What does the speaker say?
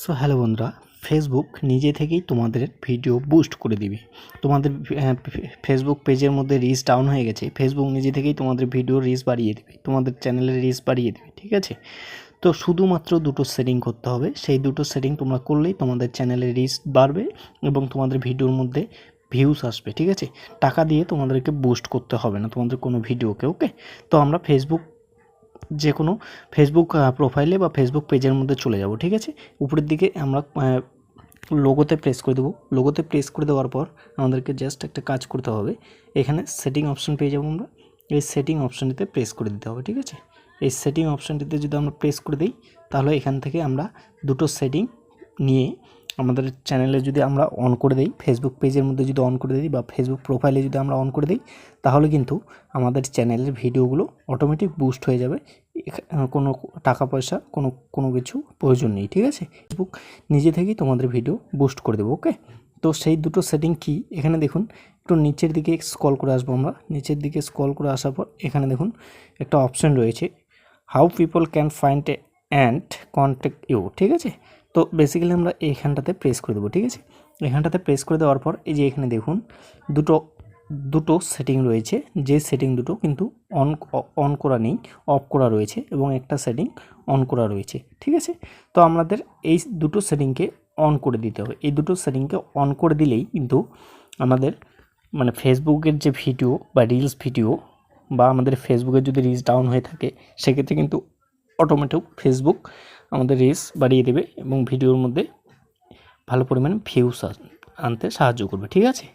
So hello বন্ধুরা, Facebook নিজে থেকেই তোমাদের ভিডিও বুস্ট করে দিবে। তোমাদের ফেসবুক পেজের মধ্যে রিচ ডাউন হয়ে গেছে, ফেসবুক নিজে থেকেই তোমাদের ভিডিও রিচ বাড়িয়ে দেবে, তোমাদের চ্যানেলের রিচ বাড়িয়ে দেবে। ঠিক আছে, তো শুধুমাত্র দুটো সেটিং করতে হবে। সেই দুটো সেটিং তোমরা করলেই তোমাদের চ্যানেলের রিচ বাড়বে এবং তোমাদের ভিডিওর মধ্যে ভিউস আসবে। ঠিক আছে, টাকা দিয়ে তোমাদেরকে বুস্ট করতে হবে না তোমাদের কোনো ভিডিওকে। ওকে, তো আমরা যে কোনো ফেসবুক প্রোফাইলে বা ফেসবুক পেজের মধ্যে চলে যাব। ঠিক আছে, উপরের দিকে আমরা লোগোতে প্রেস করে দেবো। লোগোতে প্রেস করে দেওয়ার পর আমাদেরকে জাস্ট একটা কাজ করতে হবে, এখানে সেটিং অপশন পেয়ে যাবো আমরা। এই সেটিং অপশানটিতে প্রেস করে দিতে হবে। ঠিক আছে, এই সেটিং অপশানটিতে যদি আমরা প্রেস করে দিই, তাহলে এখান থেকে আমরা দুটো সেটিং নিয়ে আমাদের চ্যানেলে যদি আমরা অন করে দিই, ফেসবুক পেজের মধ্যে যদি অন করে দিই বা ফেসবুক প্রোফাইলে যদি আমরা অন করে দিই, তাহলে কিন্তু আমাদের চ্যানেলের ভিডিওগুলো অটোমেটিক বুস্ট হয়ে যাবে। কোনো টাকা পয়সা কোনো কিছু প্রয়োজন নেই। ঠিক আছে, ফেসবুক নিজে থেকেই তোমাদের ভিডিও বুস্ট করে দেবো। ওকে, তো সেই দুটো সেটিং কি, এখানে দেখুন, একটু নিচের দিকে স্ক্রল করে আসবো আমরা। নিচের দিকে স্ক্রল করে আসার পর এখানে দেখুন একটা অপশান রয়েছে, how people can find and contact you. ঠিক আছে, তো বেসিক্যালি আমরা এইখানটাতে প্রেস করে দেবো। ঠিক আছে, এখানটাতে প্রেস করে দেওয়ার পর এই যে এখানে দেখুন দুটো সেটিং রয়েছে, যে সেটিং দুটো কিন্তু অন করা নেই, অফ করা রয়েছে, এবং একটা সেটিং অন করা রয়েছে। ঠিক আছে, তো আমাদের এই দুটো সেটিংকে অন করে দিতে হবে। এই দুটো সেটিংকে অন করে দিলেই কিন্তু আমাদের ফেসবুকের যে ভিডিও বা রিলস ভিডিও বা আমাদের ফেসবুকের যদি রিচ ডাউন হয়ে থাকে, সেক্ষেত্রে কিন্তু অটোমেটিক ফেসবুক আমাদের রিচ বাড়িয়ে দেবে এবং ভিডিওর মধ্যে ভালো পরিমাণে ভিউস আনতে সাহায্য করবে। ঠিক আছে।